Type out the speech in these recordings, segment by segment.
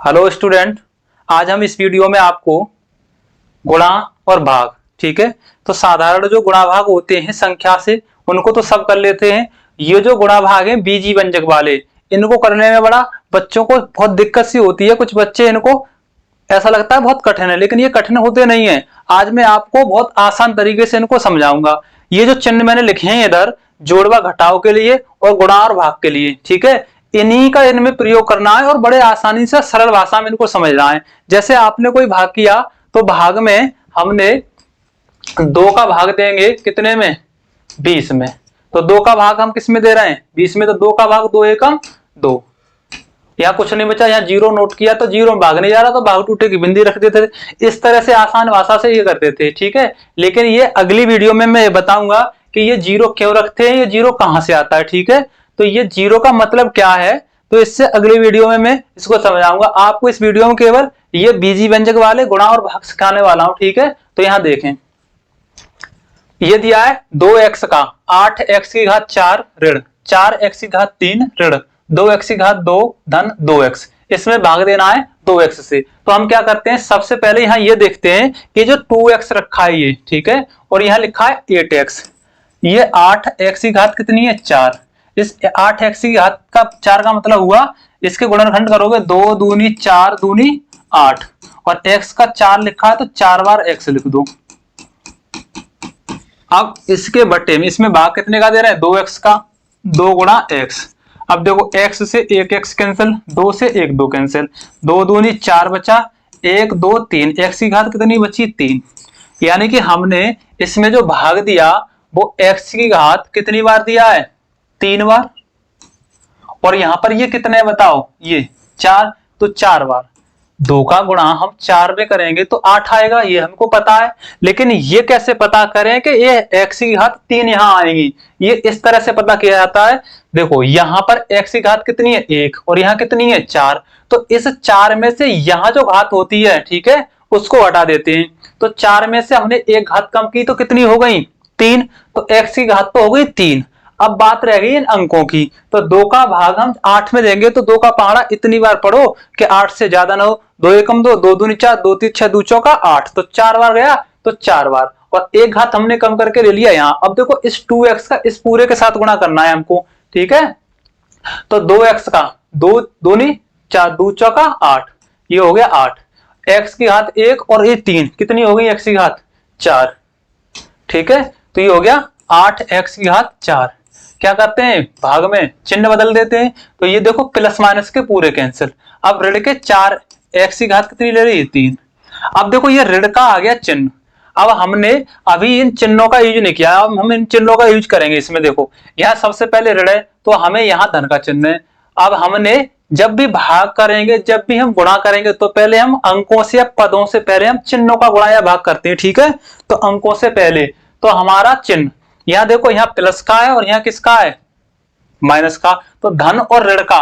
Hello student. आज हम इस वीडियो में आपको गुणा और भाग, ठीक है। तो साधारण जो गुणा भाग होते हैं संख्या से, उनको तो सब कर लेते हैं। ये जो गुणा भाग हैं बीजी व्यंजक वाले, इनको करने में बड़ा बच्चों को बहुत दिक्कत सी होती है। कुछ बच्चे इनको ऐसा लगता है बहुत कठिन है, लेकिन ये कठिन होते नहीं है। आज मैं आपको बहुत आसान तरीके से इनको समझाऊंगा। ये जो चिन्ह मैंने लिखे हैं इधर, जोड़वा घटाव के लिए और गुणा और भाग के लिए, ठीक है। इन्हीं का इनमें प्रयोग करना है और बड़े आसानी से सरल भाषा में इनको समझना है। जैसे आपने कोई भाग किया तो भाग में हमने 2 का भाग देंगे कितने में, 20 में। तो 2 का भाग हम किस में दे रहे हैं, 20 में। तो 2 का भाग 2 एकम 2। यहाँ कुछ नहीं बचा, यहाँ जीरो नोट किया तो जीरो में भाग नहीं जा रहा, तो भाग टूटे की बिंदी रख देते थे। इस तरह से आसान भाषा से ये करते थे, ठीक है। लेकिन ये अगली वीडियो में मैं बताऊंगा कि ये जीरो क्यों रखते हैं, ये जीरो कहां से आता है, ठीक है। तो ये जीरो का मतलब क्या है, तो इससे अगली वीडियो में मैं इसको समझाऊंगा आपको। इस वीडियो में केवल ये बीजी व्यंजक वाले गुणा और भाग सिखाने वाला हूं, ठीक है। तो यहाँ देखें, ये दिया है 2x का 8x की घात 4 ऋण 4x की घात 3 ऋण 2x की घात 2 धन 2x। इसमें भाग देना है 2x से। तो हम क्या करते हैं, सबसे पहले यहाँ ये देखते हैं कि जो 2x रखा है ये, ठीक है, और यहाँ लिखा है 8x। ये 8x की घात कितनी है, 4। इस 8x की घात का 4 का मतलब हुआ, इसके गुणनखंड करोगे 2 दूनी 4 दूनी 8, और x का 4 लिखा है तो 4 बार x लिख दो। अब इसके बट्टे में इसमें भाग कितने का दे रहे हैं, 2x का, 2 गुणा x। अब देखो x से 1x कैंसिल, 2 से 1 2 कैंसिल, 2 दूनी 4 बचा, 1 2 3, x की घात कितनी बची, 3। यानी कि हमने इसमें जो भाग दिया वो x की घात कितनी बार दिया है, 3 बार। और यहां पर ये कितने बताओ, ये 4, तो 4 बार। 2 का गुणा हम 4 में करेंगे तो 8 आएगा, ये हमको पता है। लेकिन ये कैसे पता करें कि ये x की घात 3 यहां आएगी, ये इस तरह से पता किया जाता है। देखो यहां पर x की घात कितनी है, 1, और यहाँ कितनी है, 4। तो इस 4 में से यहां जो घात होती है, ठीक है, उसको हटा देते हैं। तो 4 में से हमने एक घात कम की तो कितनी हो गई, 3। तो x की घात तो हो गई 3। अब बात रह गई इन अंकों की। तो 2 का भाग हम 8 में देंगे तो 2 का पहाड़ा इतनी बार पढ़ो कि 8 से ज्यादा ना हो। 2 एकम 2, 2 दूनी 4, 2 3 6 2 चौका 8, तो 4 बार गया, तो 4 बार। और एक घात हमने कम करके ले लिया यहाँ। अब देखो इस 2x का इस पूरे के साथ गुणा करना है हमको, ठीक है। तो 2x का 2 दूनी 4, 2 चौका 8, ये हो गया 8। x की घात 1 और ये 3, कितनी हो गई x की घात 4, ठीक है। तो ये हो गया 8x की घात 4। क्या करते हैं, भाग में चिन्ह बदल देते हैं। तो ये देखो प्लस माइनस के पूरे कैंसिल। अब ऋण के 4, x की घात कितनी ले रही है, 3। अब देखो ये ऋण का आ गया चिन्ह। अब हमने अभी इन चिन्हों का यूज नहीं किया, अब हम इन चिन्हों का यूज करेंगे। इसमें देखो यहाँ सबसे पहले ऋण है तो हमें यहाँ धन का चिन्ह है। अब हमने जब भी भाग करेंगे, जब भी हम गुणा करेंगे, तो पहले हम अंकों से या पदों से पहले हम चिन्हों का गुणा या भाग करते हैं, ठीक है। तो अंकों से पहले तो हमारा चिन्ह, यहाँ देखो यहाँ प्लस का है और यहाँ किसका है, माइनस का। तो धन और ऋण का,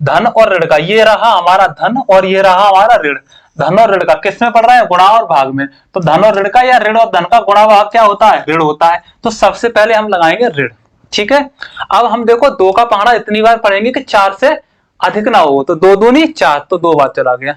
धन और ऋण का, ये रहा हमारा धन और ये रहा हमारा ऋण। धन और ऋण का किस में पड़ रहा है, गुणा और भाग में। तो धन और ऋण का या ऋण और धन का गुणा भाग क्या होता है, ऋण होता है। तो सबसे पहले हम लगाएंगे ऋण, ठीक है। अब हम देखो 2 का पहाड़ा इतनी बार पढ़ेंगे कि 4 से अधिक ना हो। तो 2 दूनी 4, तो 2 बार चला गया।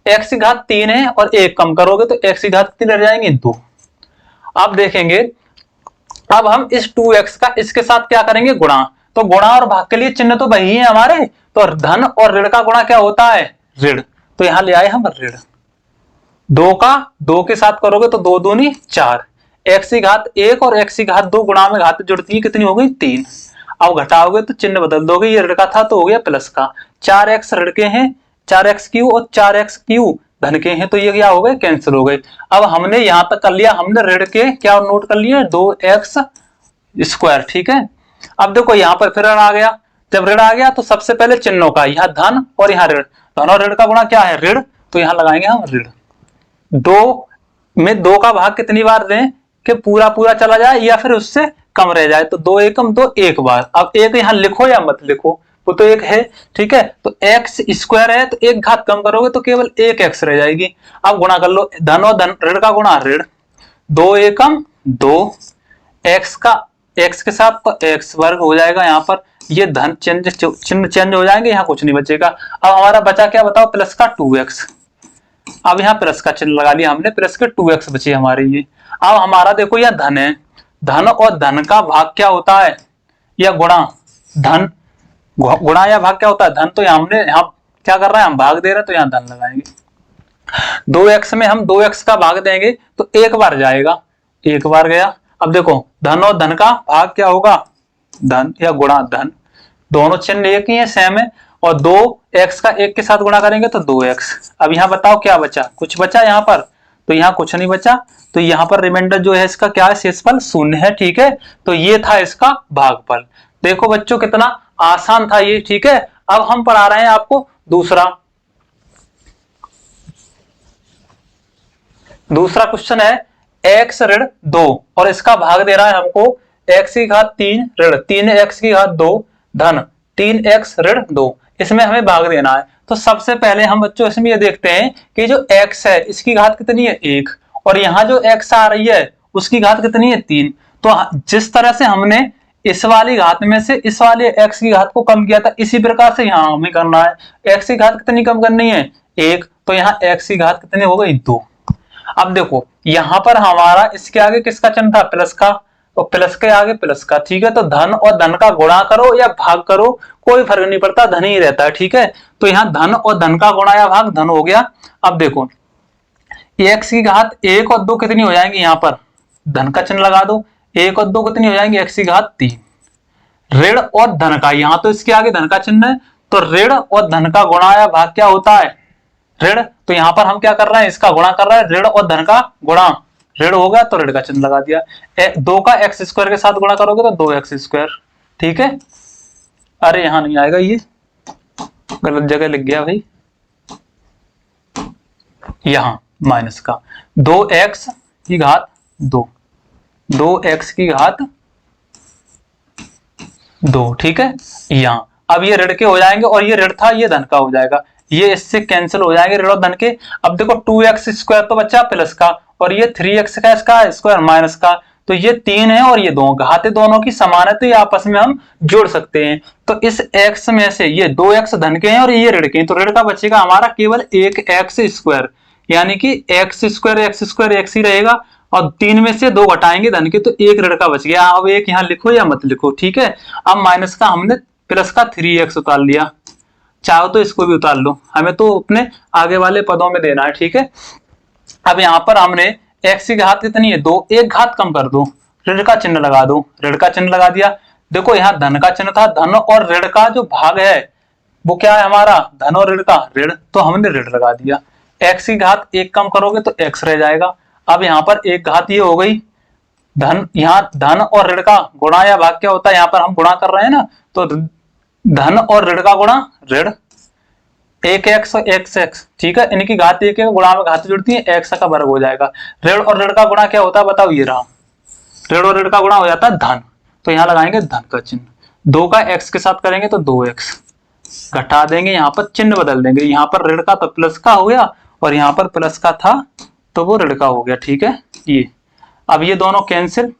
x की घात 3 है और 1 कम करोगे तो x की घात कितनी रह जाएंगी, 2। अब देखेंगे, अब हम इस 2x का इसके साथ क्या करेंगे, गुणा। तो गुणा और भाग के लिए चिन्ह तो वही है हमारे। तो धन और ऋण का गुणा क्या होता है, ऋण। तो यहां ले आए हम ऋण। 2 का 2 के साथ करोगे तो 2 दूनी 4, x की घात 1 और x की घात 2 गुणा में घात जुड़ती है, कितनी हो गई, 3। अब घटाओगे तो चिन्ह बदल दोगे, ये ऋण का था तो हो गया प्लस का। 4x ऋण के हैं, 4x क्यू और 4x क्यू धन के हैं, तो ये क्या हो गए, कैंसिल हो गए। अब हमने यहां तक कर लिया, हमने ऋण के क्या नोट कर लिए, 2x स्क्वायर, ठीक है। अब देखो यहां पर फिर ऋण आ गया। जब ऋण आ गया तो सबसे पहले चिन्हों का, यहाँ धन और यहाँ ऋण। धन और ऋण का गुणा क्या है, ऋण। तो यहां लगाएंगे हम ऋण। 2 में 2 का भाग कितनी बार दें कि पूरा पूरा चला जाए या फिर उससे कम रह जाए। तो 2 एकम 2, 1 बार। अब 1 यहां लिखो या मत लिखो, वो तो 1 है, ठीक है। तो x स्क्वायर है तो 1 घात कम करोगे तो केवल 1x रह जाएगी। अब गुणा कर लो, धन और धन ऋण का गुणा ऋण। 2 एकम 2, x का x के साथ तो x वर्ग हो जाएगा, यहाँ पर ये धन चिन्ह चेंज हो जाएंगे, यहाँ कुछ नहीं बचेगा। अब हमारा बचा क्या बताओ, प्लस का 2x। अब यहाँ प्लस का चिन्ह लगा लिया हमने, प्लस के 2x बचे हमारे ये। अब हमारा देखो यह धन है, धन और धन का भाग क्या होता है, या गुणा। धन गुणा या भाग क्या होता है, धन। तो हमने यहाँ क्या कर रहे हैं, हम भाग दे रहे हैं, तो यहाँ धन लगाएंगे। 2x में हम 2x का भाग देंगे तो एक बार जाएगा, एक बार गया। अब देखो धन और धन का भाग क्या होगा, धन या गुणा धन, दोनों चिन्ह एक ही है, सेम है। और 2x का 1 के साथ गुणा करेंगे तो 2x। अब यहाँ बताओ क्या बचा, कुछ बचा यहाँ पर, तो यहाँ कुछ नहीं बचा। तो यहाँ पर रिमाइंडर जो है इसका क्या है, शेषफल 0 है, ठीक है। तो ये था इसका भागफल। देखो बच्चों कितना आसान था ये, ठीक है। अब हम पढ़ा रहे हैं आपको दूसरा क्वेश्चन है x ऋण 2 और इसका भाग दे रहा है हमको x की घात 3 ऋण 3x की घात 2 धन 3x ऋण 2। इसमें हमें भाग देना है। तो सबसे पहले हम बच्चों इसमें ये देखते हैं कि जो x है इसकी घात कितनी है 1, और यहाँ जो x आ रही है उसकी घात कितनी है 3। तो जिस तरह से हमने इस वाली घात में से इस वाले x की घात को कम किया था, इसी प्रकार से यहाँ हमें करना है। x की घात कितनी कम करनी है 1, तो यहाँ x की घात कितनी हो गई 2। अब देखो यहाँ पर हमारा इसके आगे किसका चिन्ह था, प्लस का, और प्लस के आगे प्लस का, ठीक है। तो धन और धन का गुणा करो या भाग करो कोई फर्क नहीं पड़ता, धन ही रहता है, ठीक है। तो यहाँ धन और धन का गुणा या भाग धन हो गया। अब देखो x की घात 1 और 2 कितनी हो जाएंगी, यहाँ पर धन का चिन्ह लगा दो, 1 और 2 कितनी हो जाएंगी, x की घात 3। ऋण और धन का, यहाँ तो इसके आगे धन का चिन्ह है, तो ऋण और धन का गुणा या भाग क्या होता है, ऋण। तो यहाँ पर हम क्या कर रहे हैं, इसका गुणा कर रहे हैं, ऋण और धन का गुणा, ऋण होगा तो ऋण का चिन्ह लगा दिया। 2 का x स्क्वायर के साथ गुणा करोगे तो 2x स्क्वायर, ठीक है। अरे यहाँ नहीं आएगा, ये गलत जगह लिख गया भाई, यहाँ माइनस का 2x की घात 2, 2x की घात 2, ठीक है। यहाँ अब ये ऋण के हो जाएंगे और ये ऋण था ये धन का हो जाएगा, ये इससे कैंसिल हो जाएंगे ऋण और धन के। अब देखो 2x स्क्वायर तो बचा प्लस का, और ये 3x का इसका स्क्वायर माइनस का, तो ये 3 है और ये 2 घातें दोनों की समान है, तो ये आपस में हम जोड़ सकते हैं। तो इस x में से ये 2x धन के हैं और ये ऋण के हैं, तो ऋण का बचेगा हमारा केवल एक x स्क्वायर, यानी कि x स्क्वायर x ही रहेगा, और 3 में से 2 घटाएंगे धन के, तो एक ऋण का बच गया। अब एक यहाँ लिखो या मत लिखो, ठीक है। अब माइनस का हमने प्लस का 3x उतार लिया, चाहो तो इसको भी उतार लो, हमें तो अपने आगे वाले पदों में देना है, ठीक है। अब यहाँ पर हमने x की घात कितनी है 2, एक घात कम कर दो, ऋण का चिन्ह लगा दो, ऋण का चिन्ह लगा दिया। देखो यहाँ धन का चिन्ह था, धन और ऋण का जो भाग है वो क्या है हमारा, धन और ऋण का ऋण, तो हमने ऋण लगा दिया। x की घात 1 कम करोगे तो x रह जाएगा। अब यहाँ पर एक घात ये हो गई धन, यहाँ धन और ऋण का गुणा या भाग क्या होता है, यहाँ पर हम गुणा कर रहे हैं ना, तो धन और ऋण का गुणा ऋण, एक x और x, ठीक है। इनकी घात एक है, गुणा में घात जुड़ती है, x का वर्ग हो जाएगा। ऋण और ऋण का गुणा क्या होता है बताओ, ये रहा, ऋण और ऋण का गुणा हो जाता है धन, तो यहाँ लगाएंगे धन का चिन्ह। 2 का x के साथ करेंगे तो 2x, घटा देंगे, यहाँ पर चिन्ह बदल देंगे, यहाँ पर ऋण का तो प्लस का हो गया और यहाँ पर प्लस का था तो वो ऋण का हो गया, ठीक है। ये अब ये दोनों कैंसिल,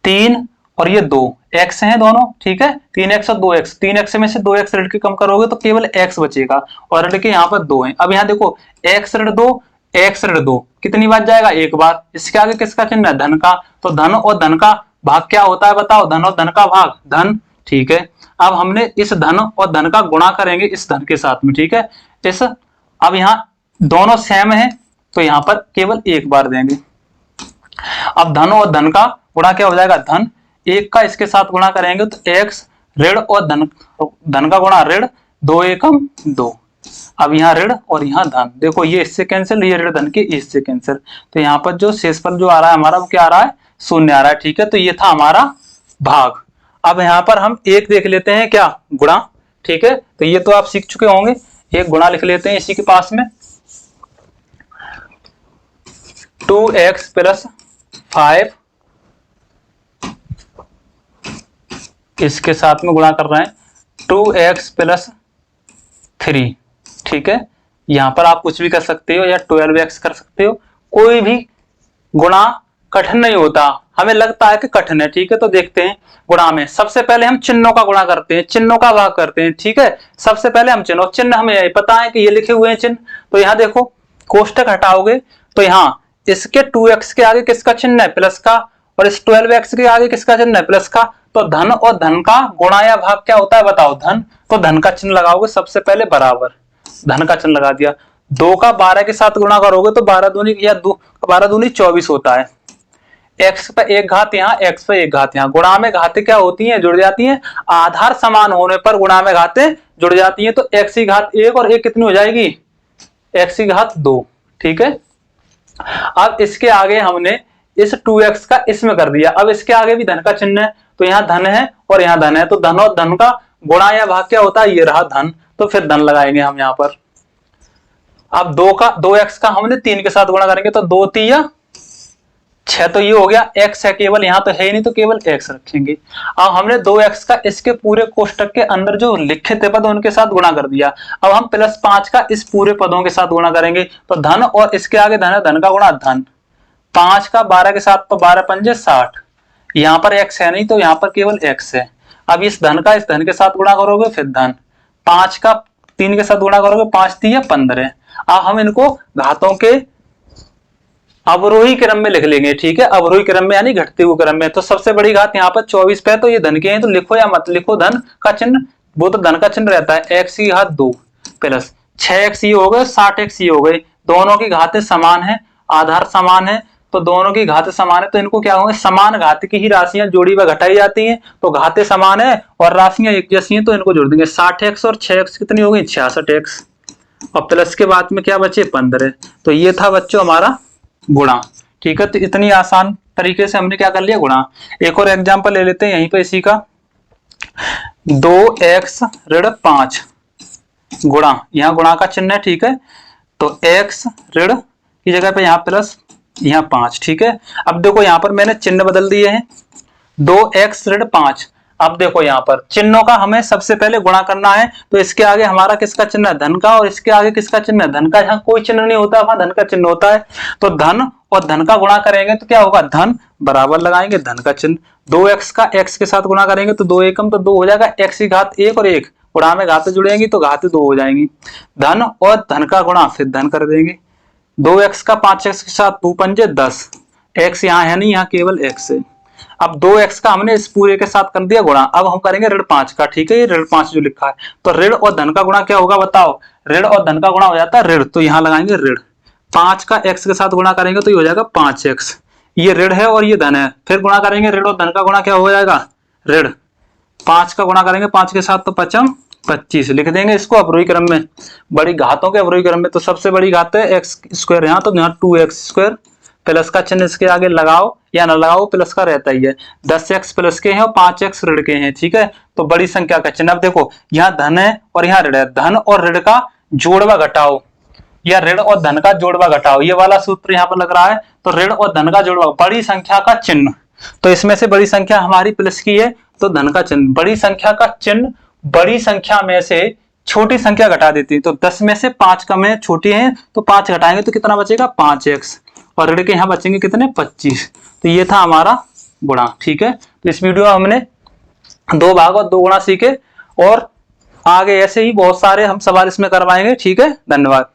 3 और ये 2 x हैं दोनों, ठीक है। 3x और 2x, 3x में से 2x ऋण के कम करोगे तो केवल x बचेगा, और ऋण के यहाँ पर 2 हैं। अब यहाँ देखो x ऋण 2 x ऋण 2 कितनी बार जाएगा, एक बार। इसके आगे किसका चिन्ह है, धन का, तो धन और धन का भाग क्या होता है बताओ, धन और धन का भाग धन, ठीक है। अब हमने इस धन और धन का गुणा करेंगे इस धन के साथ में, ठीक है। इस अब यहाँ दोनों सेम है तो यहाँ पर केवल एक बार देंगे। अब धन और धन का गुणा क्या हो जाएगा, धन, 1 का इसके साथ गुणा करेंगे तो x, ऋण और धन का गुणा ऋण, 2 एकम 2। अब यहाँ ऋण और यहाँ धन, देखो ये इससे कैंसिल, ये ऋण धन के इससे कैंसिल, तो यहाँ पर जो शेषफल जो आ रहा है हमारा वो क्या आ रहा है, 0 आ रहा है, ठीक है। तो ये था हमारा भाग। अब यहाँ पर हम एक देख लेते हैं क्या, गुणा, ठीक है। तो ये तो आप सीख चुके होंगे, एक गुणा लिख लेते हैं इसी के पास में, 2x प्लस 5, इसके साथ में गुणा कर रहे हैं 2x प्लस 3, ठीक है। यहां पर आप कुछ भी कर सकते हो या 12x कर सकते हो, कोई भी गुणा कठिन नहीं होता, हमें लगता है कि कठिन है, ठीक है। तो देखते हैं गुणा में। सबसे पहले हम चिन्हों का गुणा करते हैं, चिन्हों का भाग करते हैं, ठीक है। सबसे पहले हम चिन्ह, चिन्ह हमें यही पता है कि ये लिखे हुए हैं चिन्ह। तो यहाँ देखो कोष्टक हटाओगे तो यहाँ इसके 2x के आगे किसका चिन्ह है, प्लस का, और इस 12x के आगे किसका चिन्ह है, प्लस का। तो धन और धन का गुणा या भाग क्या होता है बताओ, धन। तो धन का चिन्ह लगाओगे सबसे पहले, बराबर, धन का चिन्ह लगा दिया। 2 का 12 के साथ गुणा करोगे तो 12 दूनी या 12 दूनी 24 होता है। x पे एक घात यहाँ, x पे एक घात यहाँ। गुणा में घातें क्या होती हैं, जुड़ जाती हैं। आधार समान होने पर गुणा में घातें जुड़ जाती हैं। तो x की घात 1 और 1 कितनी हो जाएगी, x की घात 2, ठीक है। अब इसके आगे हमने इस 2x का इसमें कर दिया। अब इसके आगे भी धन का चिन्ह है, तो यहाँ धन है और यहाँ धन है। तो धन और धन का गुणा या भाग क्या होता है, ये रहा धन। तो फिर धन लगाएंगे हम यहाँ पर। अब 2x का हमने 3 के साथ गुणा करेंगे तो 2 3 6, तो ये हो गया। x है केवल, यहाँ तो है ही नहीं, तो केवल x रखेंगे। अब हमने 2x का इसके पूरे कोष्टक के अंदर जो लिखे थे पद उनके साथ गुणा कर दिया। अब हम +5 का इस पूरे पदों के साथ गुणा करेंगे। तो धन और इसके आगे धन है, धन का गुणा धन। 5 का 12 के साथ तो 12 पंजे 60। यहाँ पर x है नहीं, तो यहाँ पर केवल x है। अब इस धन का इस धन के साथ गुणा करोगे, फिर धन। 5 का 3 के साथ गुणा करोगे, 5 3 15। अब हम इनको घातों के अवरोही क्रम में लिख लेंगे, ठीक है। अवरोही क्रम में यानी घटते हुए क्रम में। तो सबसे बड़ी घात यहाँ पर 24 पे, तो ये धन के हैं, तो लिखो या मत लिखो, धन का चिन्ह, वो तो धन का चिन्ह रहता है। x की घात 2 प्लस 6x ये हो गए, 60x ये हो गए। दोनों की घातें समान है, आधार समान है, तो दोनों की घातें समान है। तो इनको क्या होंगे, समान घात की ही राशियां जोड़ी व घटाई जाती हैं। तो घातें समान है और राशियां एक जैसी हैं, तो इनको जोड़ देंगे। 60x और 6x कितनी हो गई, 66x। और प्लस के बाद में क्या बचे, 15। तो ये था बच्चों हमारा गुणा, ठीक है। तो इतनी आसान तरीके से हमने क्या कर लिया, गुणा। एक और एग्जांपल ले लेते हैं यहीं पे इसी का। 2x ऋण 5 गुणा, यहाँ गुणा का चिन्ह है, ठीक है। तो x ऋण की जगह पे यहाँ प्लस, यहाँ 5, ठीक है। अब देखो यहाँ पर मैंने चिन्ह बदल दिए हैं, 2x ऋण 5। अब देखो यहाँ पर चिन्हों का हमें सबसे पहले गुणा करना है। तो इसके आगे हमारा किसका चिन्ह है, धन का, और इसके आगे किसका चिन्ह है, धन का। यहाँ कोई चिन्ह नहीं होता, वहां धन का चिन्ह होता है। तो धन और धन का गुणा करेंगे तो क्या होगा, धन, बराबर लगाएंगे धन का चिन्ह। 2x का x के साथ गुणा करेंगे तो 2 एकम तो 2 हो जाएगा। x की घात 1 और 1, गुणा में घातें जुड़ेंगी तो घातें 2 हो जाएंगी। धन और धन का गुणा, फिर धन कर देंगे। 2x का 5x के साथ 2 पंजे 10। x यहाँ है नहीं, यहाँ केवल x है। अब 2x का हमने इस पूरे के साथ कर दिया गुणा। अब हम करेंगे ऋण 5 का, ठीक है। ये ऋण 5 जो लिखा है, तो ऋण और धन का गुणा क्या होगा बताओ, ऋण और धन का गुणा हो जाता है ऋण। तो यहाँ लगाएंगे ऋण। 5 का x के साथ गुणा करेंगे तो ये हो जाएगा 5x। ये ऋण है और ये धन है, फिर गुणा करेंगे ऋण और धन का गुणा क्या हो जाएगा, ऋण। 5 का गुणा करेंगे 5 के साथ तो 5 25, लिख देंगे इसको अवरोही क्रम में, बड़ी घातों के अवरोही क्रम में। तो सबसे बड़ी घात है एक्स स्क्वायर, यहाँ तो यहाँ 2x स्क्वायर, प्लस का चिन्ह इसके आगे लगाओ या ना लगाओ, प्लस का रहता ही है। 10x प्लस के हैं और 5x ऋण के हैं, ठीक है। तो बड़ी संख्या का चिन्ह, अब देखो यहाँ धन है और यहाँ ऋण है। धन और ऋण का जोड़वा घटाओ या ऋण और धन का जोड़वा घटाओ, ये वाला सूत्र यहाँ पर लग रहा है। तो ऋण और धन का जोड़वा, बड़ी संख्या का चिन्ह, तो इसमें से बड़ी संख्या हमारी प्लस की है, तो धन का चिन्ह। बड़ी संख्या का चिन्ह बड़ी संख्या में से छोटी संख्या घटा देती है। तो 10 में से 5 कम है, छोटी है, तो 5 घटाएंगे तो कितना बचेगा, 5x। और ऋण के यहाँ बचेंगे कितने, 25। तो ये था हमारा गुणा, ठीक है। तो इस वीडियो में हमने 2 भाग और 2 गुणा सीखे, और आगे ऐसे ही बहुत सारे हम सवाल इसमें करवाएंगे, ठीक है। धन्यवाद।